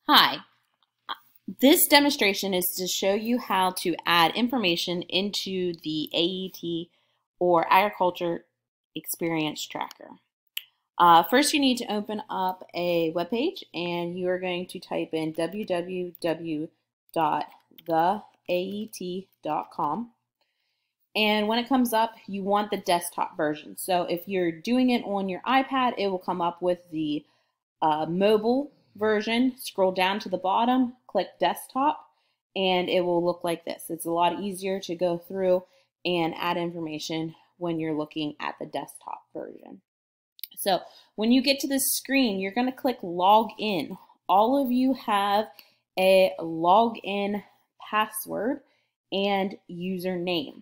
Hi, this demonstration is to show you how to add information into the AET or Agriculture Experience Tracker. First, you need to open up a web page and you are going to type in www.theaet.com. And when it comes up, you want the desktop version. So if you're doing it on your iPad, it will come up with the mobile version. Scroll down to the bottom, click desktop, and it will look like this. It's a lot easier to go through and add information when you're looking at the desktop version. So when you get to this screen, you're going to click log in. All of you have a login password and username.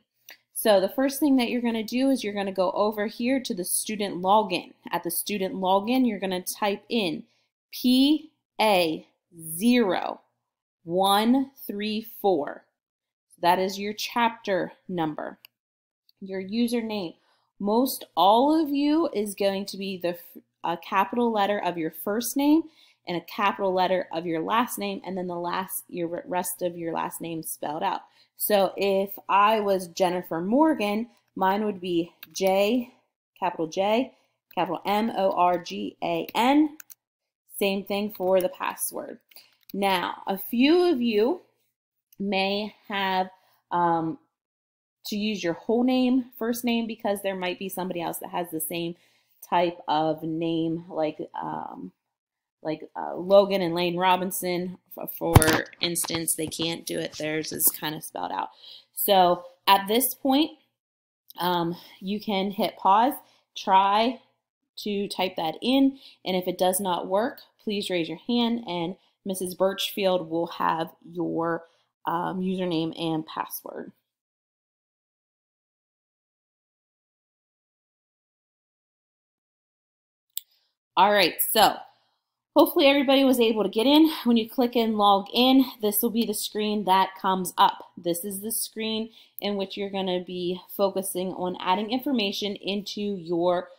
So the first thing that you're going to do is you're going to go over here to the student login. At the student login, you're going to type in PA0134. That is your chapter number. Your username. Most all of you is going to be a capital letter of your first name and a capital letter of your last name, and then your rest of your last name spelled out. So if I was Jennifer Morgan, mine would be capital M-O-R-G-A-N. Same thing for the password. Now, a few of you may have to use your whole name, first name, because there might be somebody else that has the same type of name, like Logan and Lane Robinson, for instance. They can't do it. Theirs is kind of spelled out. So at this point, you can hit pause, try to type that in, and if it does not work, please raise your hand and Mrs. Birchfield will have your username and password. All right, so hopefully everybody was able to get in. When you click in log in, this will be the screen that comes up. This is the screen in which you're going to be focusing on adding information into your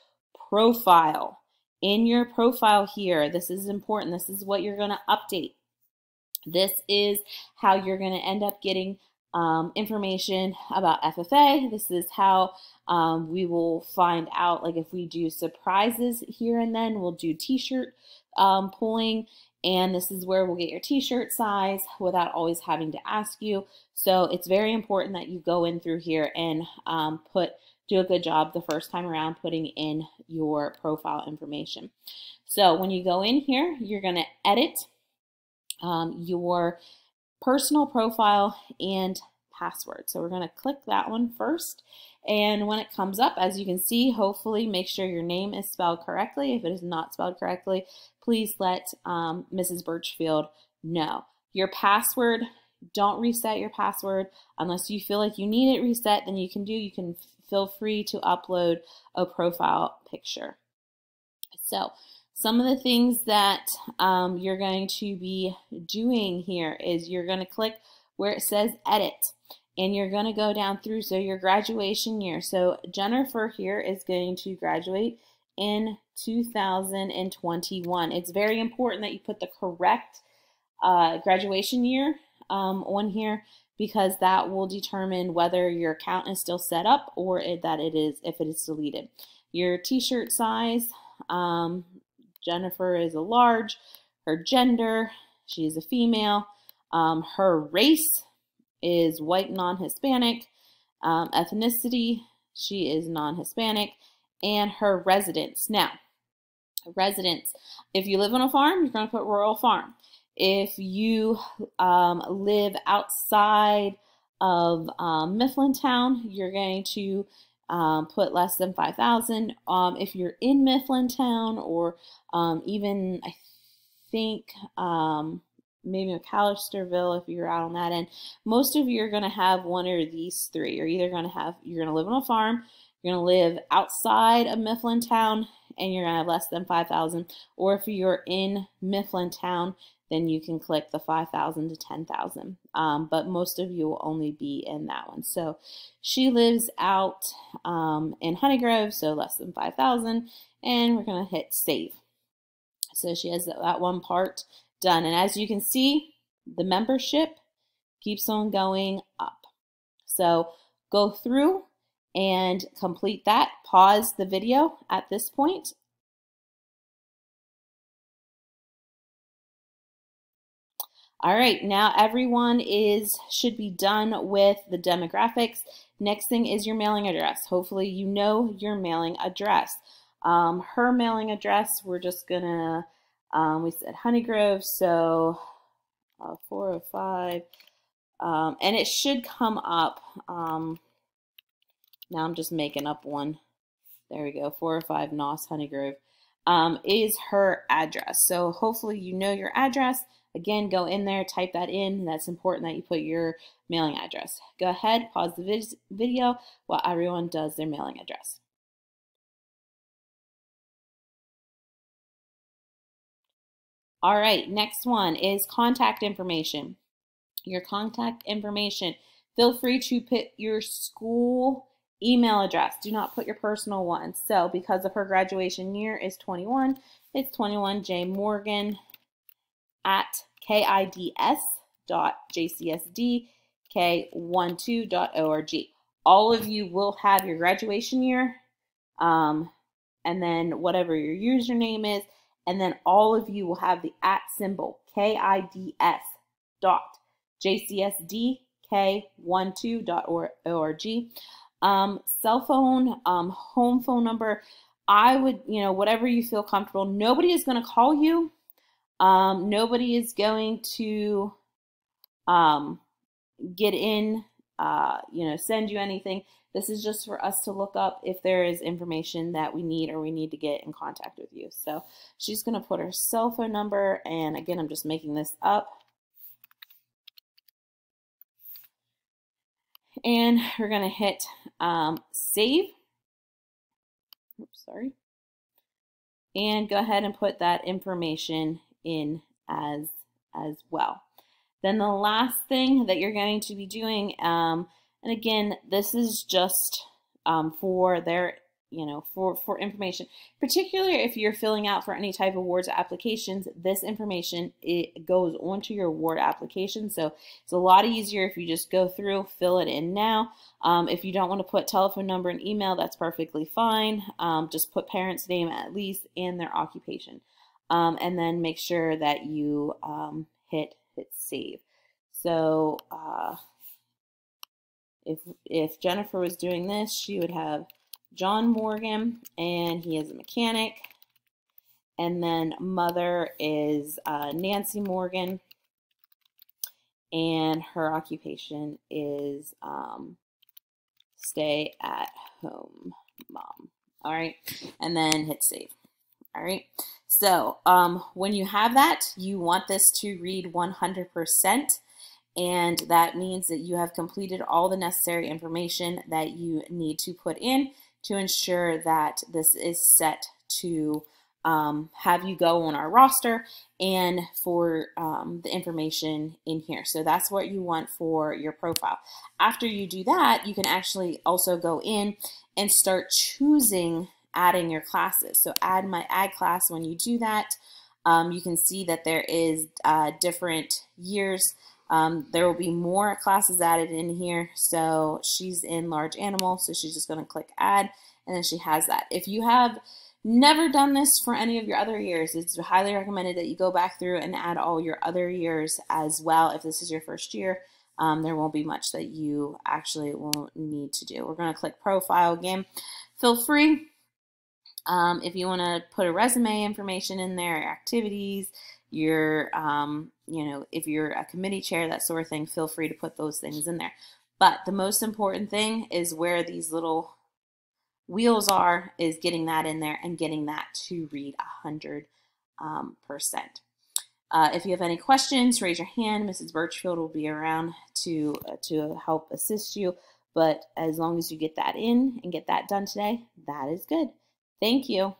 profile. In your profile here, this is important. This is what you're going to update. This is how you're going to end up getting information about FFA. This is how we will find out, like if we do surprises here and then, we'll do t-shirt pulling, and this is where we'll get your t-shirt size without always having to ask you. So it's very important that you go in through here and do a good job the first time around putting in your profile information. So when you go in here, you're going to edit your personal profile and password. So we're going to click that one first. And when it comes up, as you can see, hopefully make sure your name is spelled correctly. If it is not spelled correctly, please let Mrs. Birchfield know. Your password, don't reset your password unless you feel like you need it reset. Then you can feel free to upload a profile picture. So some of the things that you're going to be doing here is you're going to click where it says edit, and you're going to go down through. So your graduation year. So Jennifer here is going to graduate in 2021. It's very important that you put the correct graduation year on here, because that will determine whether your account is still set up or if it is deleted. Your t-shirt size, Jennifer is a large. Her gender, she is a female. Her race is white non-Hispanic. Ethnicity, she is non-Hispanic. And her residence. Now, residence, if you live on a farm, you're going to put rural farm. If you live outside of Mifflintown, you're going to put less than 5,000. If you're in Mifflintown, or even I think maybe McAllisterville, if you're out on that end, most of you are going to have one or these three. You're either going to live on a farm, you're going to live outside of Mifflintown, and you're going to have less than 5,000. Or if you're in Mifflintown, then you can click the 5,000 to 10,000. But most of you will only be in that one. So she lives out in Honeygrove, so less than 5,000, and we're going to hit save. So she has that one part Done. And as you can see, the membership keeps on going up. So go through and complete that. Pause the video at this point. All right, now everyone should be done with the demographics. Next thing is your mailing address. Hopefully you know your mailing address. Her mailing address, we're just gonna, we said Honeygrove, so 405, and it should come up. Now I'm just making up one. There we go, 405 Noss Honeygrove is her address. So hopefully you know your address. Again, go in there, type that in. That's important that you put your mailing address. Go ahead, pause the video while everyone does their mailing address. All right, next one is contact information. Your contact information. Feel free to put your school email address. Do not put your personal one. So because of her graduation year is 21, it's 21jmorgan at kids.jcsdk12.org. All of you will have your graduation year, and then whatever your username is, and then all of you will have the @ symbol, kids.jcsdk12.org. Cell phone, home phone number, I would, whatever you feel comfortable. Nobody is going to call you. Nobody is going to get in, send you anything. This is just for us to look up if there is information that we need or we need to get in contact with you. So she's going to put her cell phone number, and again, I'm just making this up. And we're going to hit save. Oops, sorry. And go ahead and put that information in as well. Then the last thing that you're going to be doing, and again, this is just for their, for information, particularly if you're filling out for any type of awards applications, this information, it goes onto your award application. So it's a lot easier if you just go through, fill it in now. If you don't want to put telephone number and email, that's perfectly fine. Just put parent's name at least and their occupation. And then make sure that you hit save. So if Jennifer was doing this, she would have John Morgan, and he is a mechanic. And then mother is Nancy Morgan, and her occupation is stay at home mom. All right, and then hit save. All right, so when you have that, you want this to read 100%, and that means that you have completed all the necessary information that you need to put in to ensure that this is set to have you go on our roster and for the information in here. So that's what you want for your profile. After you do that, you can actually also go in and start choosing adding your classes. So add my ag class. When you do that, you can see that there is different years. There will be more classes added in here. So she's in large animal, so she's just going to click add, and then she has that. If you have never done this for any of your other years, it's highly recommended that you go back through and add all your other years as well. If this is your first year, there won't be much that you actually won't need to do. We're going to click profile again. Feel free. If you want to put a resume information in there, activities, your, if you're a committee chair, that sort of thing, feel free to put those things in there. But the most important thing is where these little wheels are, is getting that in there and getting that to read 100%. If you have any questions, raise your hand. Mrs. Birchfield will be around to help assist you. But as long as you get that in and get that done today, that is good. Thank you.